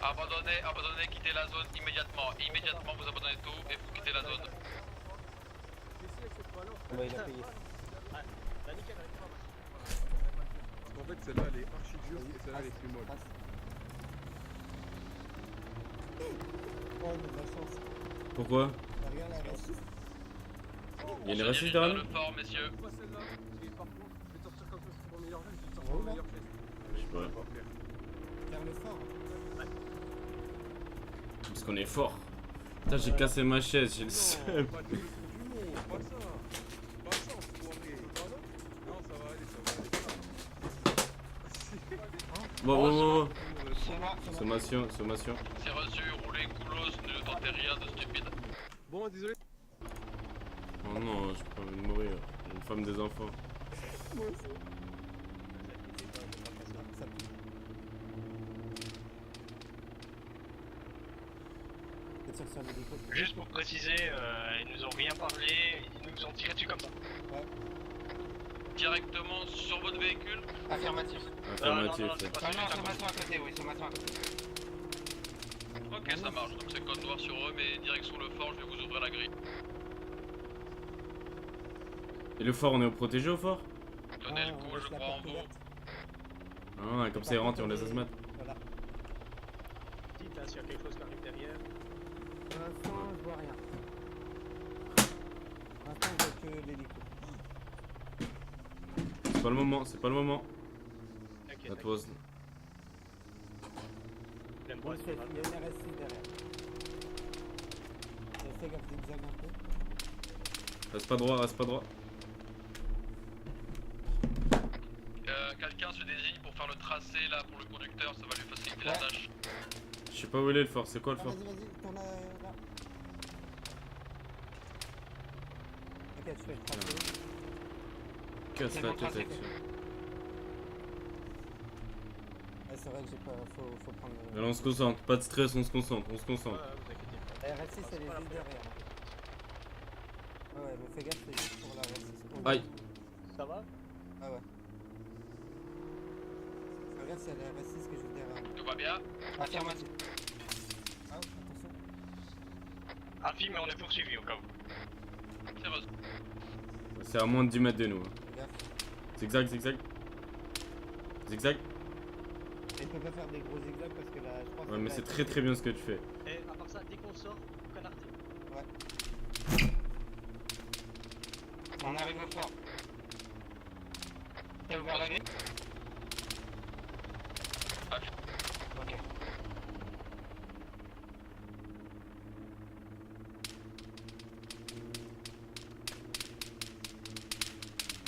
Abandonnez, quittez la zone immédiatement. Immédiatement, vous abandonnez tout et vous quittez la zone. Ouais, il a payé. Bah nickel, avec toi. En fait, celle-là elle est archi dure et celle-là elle est plus molle. Oh, on a de la chance. Pourquoi? Regarde la raciste. Il y a les racistes derrière nous? Le fort, messieurs. Pas celle-là. Et par contre, je vais te sortir comme ça, c'est mon meilleur geste. Je vais te sortir mon meilleur geste. Je sais pas. Vers le fort. Parce qu'on est fort. Putain, j'ai cassé ma chaise, j'ai le Non, seum. pas de l'humour, pas ça. Pas ça, enfoiré. Non, ça va aller, ça va aller. Bon. Sommation. Sommation. C'est reçu, roulez, coulos, ne tentez rien de stupide. Bon, désolé. Oh non, j'ai pas envie de mourir. Une femme des enfants. Moi aussi. Ça pue. Peut-être sur l'hélico. Juste pour préciser, ils nous ont rien parlé, ils nous ont tiré dessus comme ça. Ouais. Directement sur votre véhicule. Affirmatif. Affirmatif. Non, c'est pas Ah non, ça. sommation à côté, oui, sommation à côté. Ok, ça marche. Donc c'est code noir sur eux, mais direction le fort, je vais vous ouvrir la grille. Et le fort, on est protégé au fort? Tenez le coup, je crois en vous. Ah, comme ça ils rentrent et on les asthmates. Voilà. Dites là s'il y a quelque chose qui arrive derrière. Pour l'instant, je vois rien. Pour l'instant, je vois que l'hélico. C'est pas le moment, c'est pas le moment. T'inquiète, Ça pose. L'aime Bon, pas, chef, c'est pas il y a une RS6 derrière. Fais gaffe, zigzag un peu. Reste pas droit, reste pas droit. Quelqu'un se désigne pour faire le tracé là pour le conducteur, ça va lui faciliter la tâche. Je sais pas où il est le fort, c'est quoi le Ah, fort? vas-y, t'en as là. Ok, je fais le tracé. Casse la tête avec ça. Ah, c'est vrai que j'ai pas. Faut prendre le. Allez, on se concentre, pas de stress, on se concentre, on se Ouais, concentre. vous inquiétez pas. La RS6 elle est juste derrière. Ouais, mais fais gaffe, c'est juste pour la RS6. Aïe. Ça va? Ah ouais. Regarde, c'est la RS6 que j'ai derrière. Tout va bien? Affirmatif. Ah, attention. Afi, mais on est poursuivi au cas où. C'est reçu. C'est à moins de 10 mètres de nous. hein. Fais gaffe. Zigzag, zigzag. Zigzag. Et il peut pas faire des gros zigzags parce que là, je pense que Ouais, mais là, c'est très très bien ce que tu fais. Et à part ça, dès qu'on sort, canardé. Ouais. On arrive au fort. T'as ouvert la grille? Ok.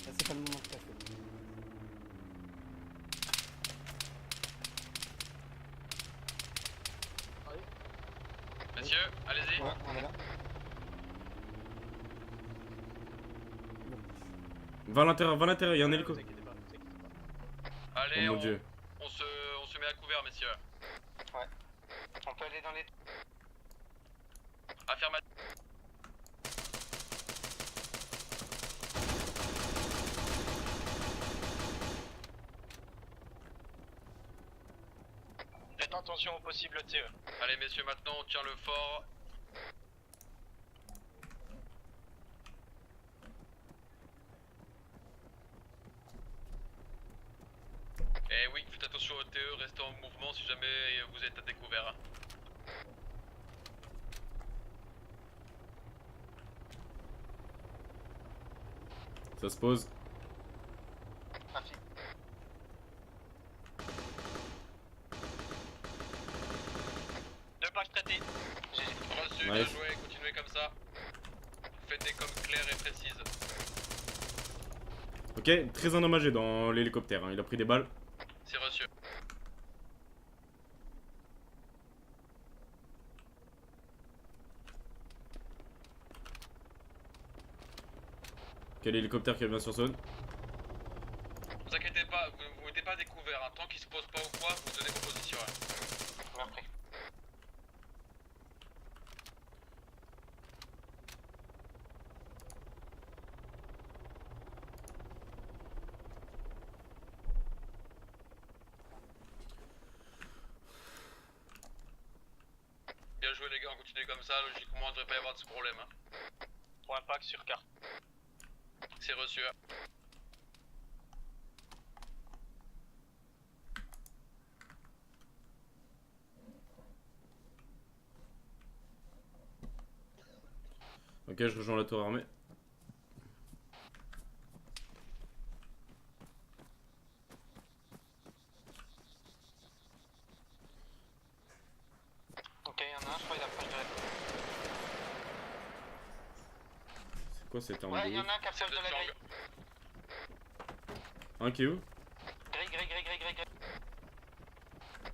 Là, c'est pas le moment de passer. Messieurs, allez-y. Ouais, on est là. Va à l'intérieur, il y a un hélico. Vous inquiétez pas, vous inquiétez pas. Allez, Oh mon dieu. on se met à couvert, messieurs. On peut aller dans les... Affirmatif. Faites attention aux possibles TE. Allez, messieurs, maintenant on tient le fort. Et oui, faites attention au TE, restez en mouvement si jamais vous êtes à découvert. Ça se pose. Trafic. Deux plaques traitées. Reçu, Nice. bien joué, continuez comme ça. Faites des coms claires et précises. Ok, très endommagé dans l'hélicoptère, hein. Il a pris des balles. C'est reçu. Quel hélicoptère qui revient sur zone? Vous inquiétez pas, vous mettez pas découvert, hein. Tant qu'il se pose pas ou quoi, vous donnez vos positions. Hein. Compris. continue comme ça, logiquement il devrait pas y avoir de ce problème. Hein. Point impact sur carte. C'est reçu. Ok, je rejoins la tour armée. Ok, y'en a un, je crois, il approche de la grille. C'est quoi cette arme Ouais, de y'en ouf? a un qui approche de la grille. Un qui est où? Grille.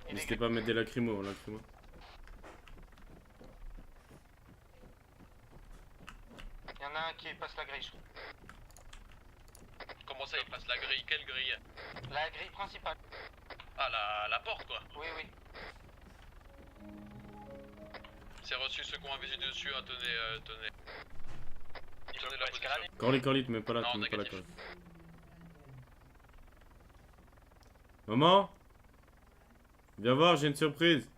Il est N'hésitez pas à mettre des lacrymos, lacrymos. Y'en a un qui passe la grille, je crois. Comment ça il passe la grille? Quelle grille? La grille principale. Ah la porte quoi. Oui. C'est reçu, ceux qui ont un visu dessus, hein, tenez. Il Tenez veut la pas position. escalader. Corly, mets pas la, Non, mets pas la négatif. colle. Maman? Viens voir, j'ai une surprise.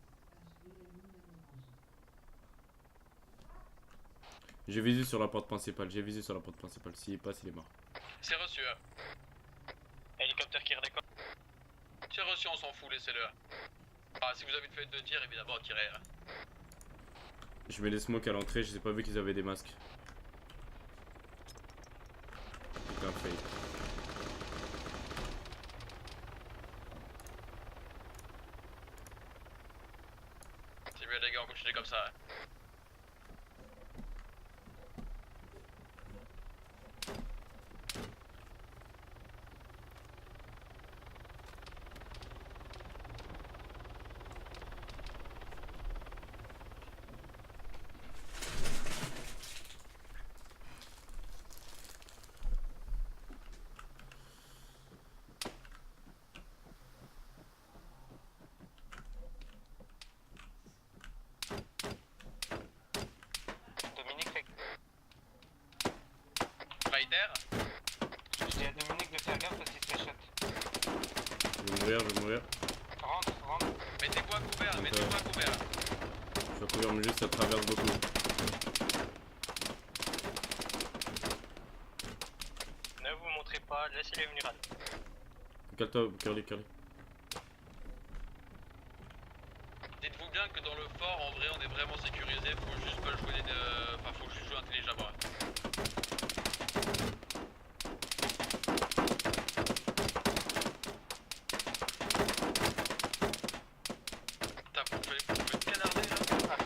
J'ai visé sur la porte principale, S'il passe, il est mort. C'est reçu. Hélicoptère qui redécolle. C'est reçu, on s'en fout, laissez-le. Ah, si vous avez fait 2 tirs, évidemment, tirez. Hein. Je mets des smokes à l'entrée, je sais pas vu qu'ils avaient des masques. Putain, fail. C'est mieux les gars, on continue comme ça. Hein. Dominique, Ryder, je dis à Dominique de faire gaffe parce qu'il se fait shot. Je vais mourir. Rentre. mettez-vous à couvert, mettez-vous à couvert. Je vais couvrir, mais juste ça traverse beaucoup. Ne vous montrez pas, laissez-les venir à nous. Calme-toi, Curly. Dites-vous bien que dans le fort, en vrai, on est vraiment sécurisé. Faut juste pas jouer enfin, faut juste jouer intelligemment. Putain, vous pouvez te canarder là.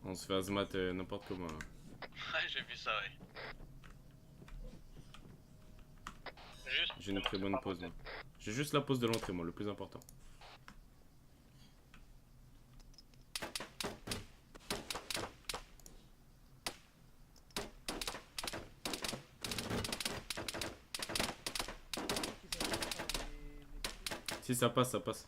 On se fait azmat n'importe comment. Là. Ouais, j'ai vu ça, ouais. Juste. J'ai une ne très montrez bonne pas pause. votre Moi. J'ai juste la pause de l'entrée, moi, le plus important. Si ça passe, ça passe.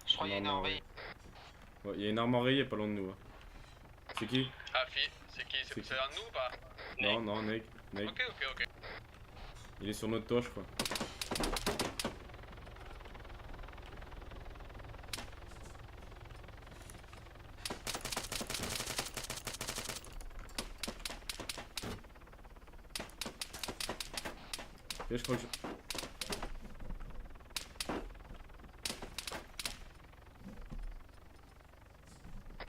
Je crois qu'il y a une Non, envahie. Ouais, il y a une arme enrayée pas loin de nous. Hein. C'est qui? Ah, c'est qui? C'est C'est un de nous ou pas? Non, Neg. Ok. Il est sur notre toit, je crois. Et je crois que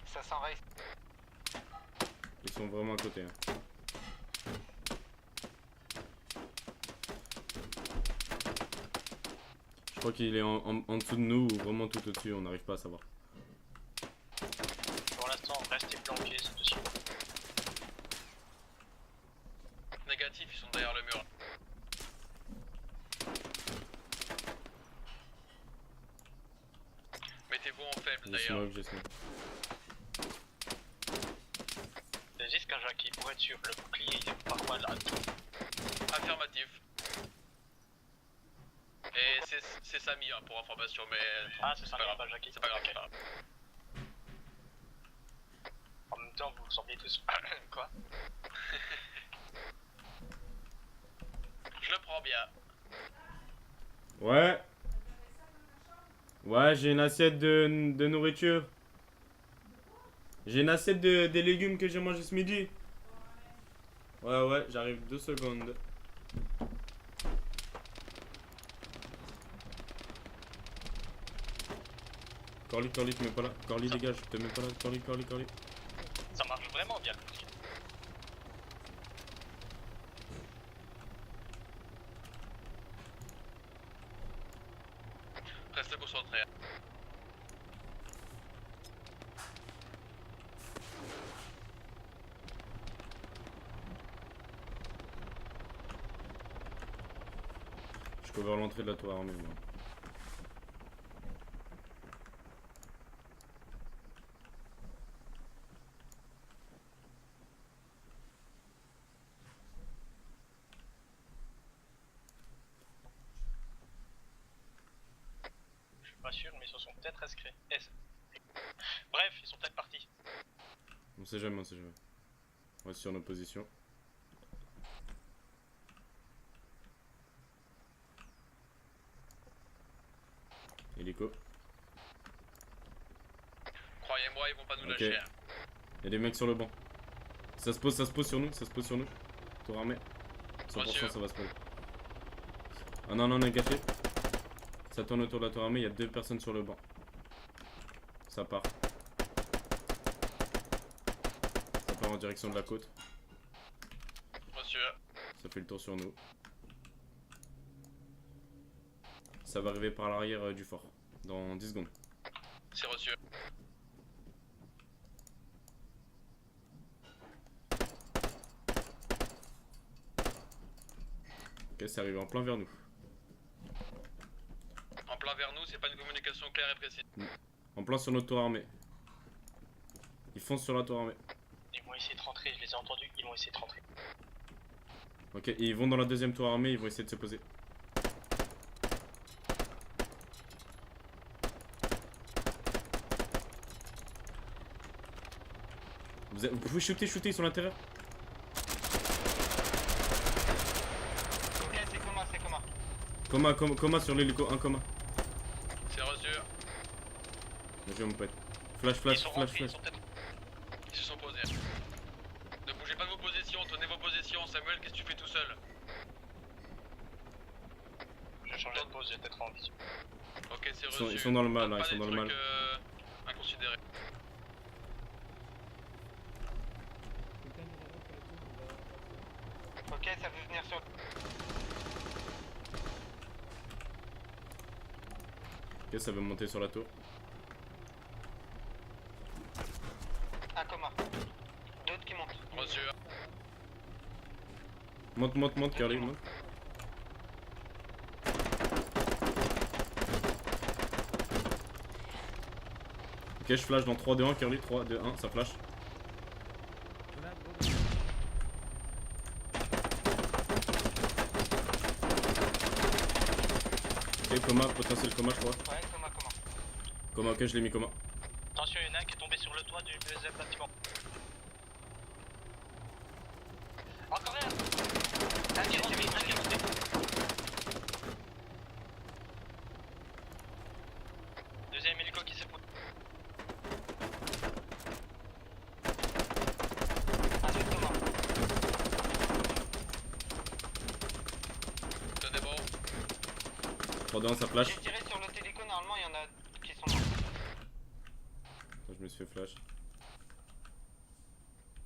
Ça s'envahit. ils sont vraiment à côté. Hein. Je crois qu'il est en dessous de nous ou vraiment tout au-dessus, on n'arrive pas à savoir. Pour l'instant, restez planqués, c'est possible. Négatif, ils sont derrière le mur. Mettez-vous en faible J'ai d'ailleurs. smoke. J'hésite qu'un Jackie pour être sûr, le bouclier il est par quoi là? Affirmatif. Et c'est Samy, hein, pour information, mais... Ah, c'est ça, pas grave. pas Jackie. C'est pas grave. Ok. En même temps, vous ressemblez tous. Quoi? Je le prends bien. Ouais. Ouais, j'ai une assiette de nourriture. J'ai une assiette des légumes que j'ai mangé ce midi. Ouais, j'arrive 2 secondes. Corly, te mets pas là. Corly, dégage, te mets pas là. Corly. Ça marche vraiment bien. Reste concentré. Je peux voir l'entrée de la tour armée, moi. Je suis pas sûr, mais ils se sont peut-être inscrits. Bref, ils sont peut-être partis. On sait jamais. On reste sur nos positions. Hélico. Croyez-moi, ils vont pas nous Ok. lâcher. Hein. Y'a des mecs sur le banc. Ça se pose sur nous. Tour armée. 100% Monsieur. ça va se poser. Ah non, négatif. Ça tourne autour de la tour armée, il y a 2 personnes sur le banc. Ça part. Ça part en direction de la côte. Monsieur. Ça fait le tour sur nous. Ça va arriver par l'arrière du fort. Dans 10 secondes. C'est reçu. Ok, c'est arrivé en plein vers nous. En plein vers nous, c'est pas une communication claire et précise. En plein sur notre tour armée. Ils foncent sur la tour armée. Ils vont essayer de rentrer, je les ai entendus, ils vont essayer de rentrer. Ok, et ils vont dans la deuxième tour armée, ils vont essayer de se poser. Vous pouvez shooter, ils sont à l'intérieur. Ok, c'est coma. Coma sur l'hélico, un coma. C'est reçu. Bien joué mon pote. Flash. Ils sont rentrés, ils sont peut-être... Ils se sont posés. Ne bougez pas de vos positions, tenez vos positions. Samuel, qu'est-ce que tu fais tout seul? Je vais changer de pause, j'ai peut-être en vision. Ok, c'est reçu. Ils sont dans le mal, Tente là, pas ils sont des dans le trucs, mal. Inconsidérés. Ok, ça veut venir sur... Ok, ça veut monter sur la tour. Un coma. D'autres qui montent. Reçu. Monte, Curly, monte. Ok, je flash dans 3, 2, 1, Curly, 3, 2, 1, ça flash. Ok, coma, potentiel coma, je crois. Ouais, coma. Coma, ok, je l'ai mis coma. Attention, il y en a un qui est tombé sur le toit du deuxième bâtiment. Encore un! Un qui est monté. Deuxième hélico qui s'est posé. Un autre coma. Tenez bon. 3, 2, 1, ça flash. J'ai tiré sur le téléco, normalement il y en a qui sont morts. Je me suis fait flash.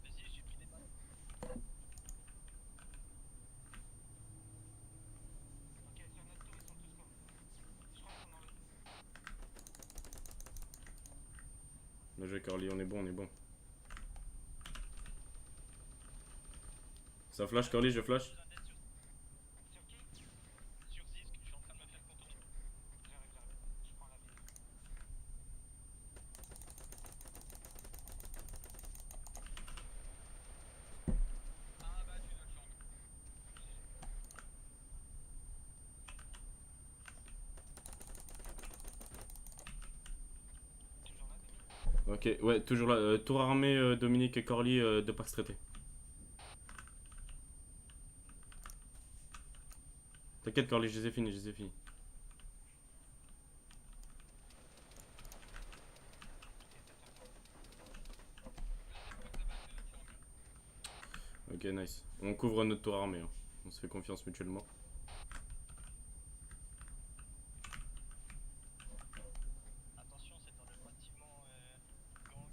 Vas-y, j'ai pris des balles. Ok, sur notre tour ils sont tous morts. Je crois qu'ils sont morts. Bien joué, Curly, on est bon. Ça flash, Curly, je flash. Sur qui? Sur Zisk, je suis en train de me faire contourner. J'arrive. Je prends la ville. Ah bah tu notre langue. Ok, ouais, toujours là. Tour armé, Dominique et Corly, de Pax traité. T'inquiète, Corly, je les ai finis, je les ai finis. Ok, nice. On couvre notre tour armé. Hein. On se fait confiance mutuellement. Attention, c'est dans le bâtiment gang.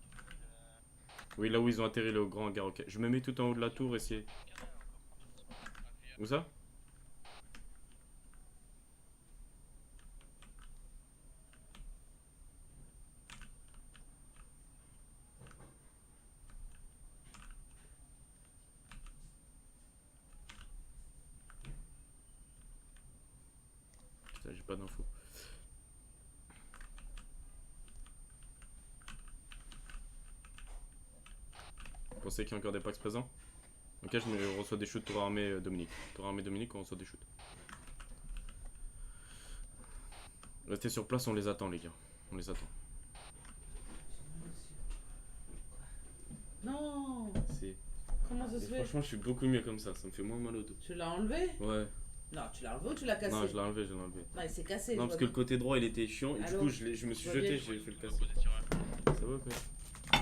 Oui, là où ils ont atterri, le grand hangar. Ok, je me mets tout en haut de la tour, essayer. Où ça? Putain, j'ai pas d'infos. Vous pensez qu'il y a encore des packs présents? Ok, je reçois des shoots tour armé Dominique. Tour armé Dominique, on reçoit des shoots. Restez sur place, on les attend les gars. On les attend. Non. Si. Comment ça se fait? Franchement, je suis beaucoup mieux comme ça me fait moins mal au dos. Tu l'as enlevé? Ouais. Non, tu l'as enlevé ou tu l'as cassé? Non, je l'ai enlevé, je l'ai enlevé. Non, il s'est cassé. Non, je parce vois que le bien. côté droit il était chiant et du Allô? coup je me suis Tu vas jeté, bien? j'ai fait le casser. Position, ouais. Ça va quoi?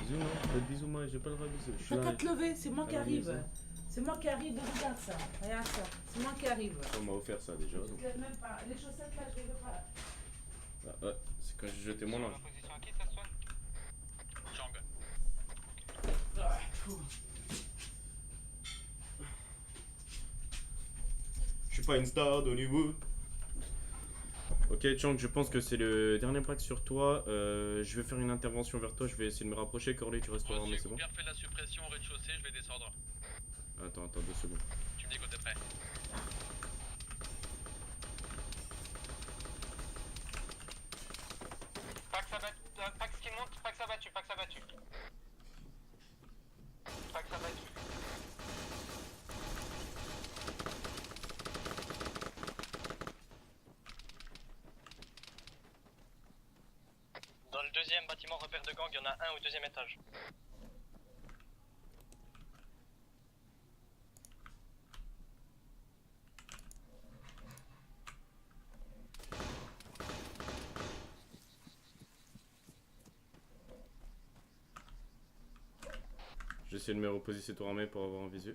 Bisous, non? Faites bisous, moi, j'ai pas le droit de bisous. Je suis T'as là. qu'à te lever, c'est moi qui Ah, arrive. mais C'est moi qui arrive, regarde ça. Regarde ça. C'est moi qui arrive. On m'a offert ça déjà. Tu Donc. te lèves même pas. Les chaussettes là, je les veux pas. Ah, ouais, c'est quand j'ai jeté mon Sur linge. la position à qui ça soit? Jang. Je suis pas une star d'Hollywood. Ok, Chang, je pense que c'est le dernier pack sur toi. Je vais faire une intervention vers toi. Je vais essayer de me rapprocher. Corley, tu restes au armé, c'est bon? Bien fait la suppression au rez-de-chaussée, je vais descendre. Attends, 2 secondes. Tu me dis quand t'es prêt. Pax abattu, Pax qui monte, Pax abattu, Pax abattu. Pax abattu. Dans le deuxième bâtiment repère de gang, il y en a un au deuxième étage. J'essaie de me reposer ces tours armés pour avoir un visu.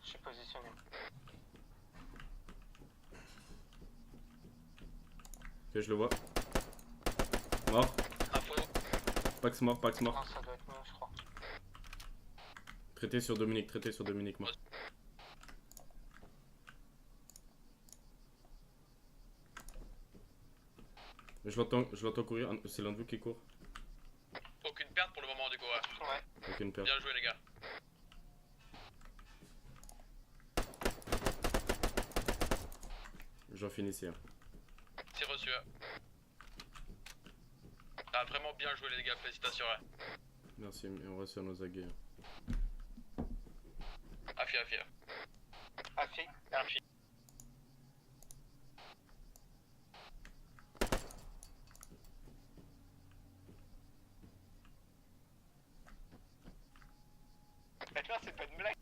Je suis positionné. Ok, je le vois. Mort. Info. Pax mort, Pax mort. Non, ça doit être mieux, je crois. Traité sur Dominique, mort. Je l'entends courir. C'est l'un de vous qui court. Aucune perte pour le moment du coup, ouais. Ouais. Aucune perte. Bien joué les gars. J'en finissais un. C'est reçu. T'as vraiment bien joué les gars, félicitations. Ouais. Merci, mais on reste sur nos aguets. Affi, affi. Affi. Affi. Mais là, c'est pas une blague.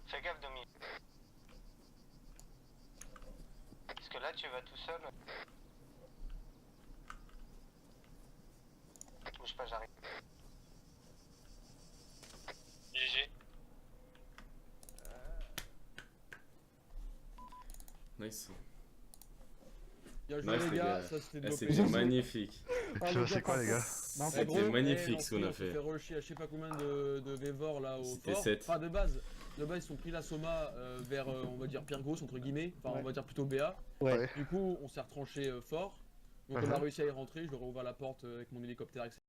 Fais gaffe, Domi. Parce que là, tu vas tout seul. Bouge pas, j'arrive. GG. Nice. Bien joué Nice, les les gars, gars. ça c'était Ah, de c'était magnifique. C'est quoi les gars? Non, C'était gros, magnifique ce qu'on a fait. On s'est fait rusher à je sais pas combien de Vévor là au C'était fort. 7. Enfin de base, ils sont pris la Soma vers on va dire Pyrgos entre guillemets, enfin Ouais. on va dire plutôt BA. Ouais. Du coup on s'est retranché fort. Donc on a réussi à y rentrer, je leur ai ouvert la porte avec mon hélicoptère, etc.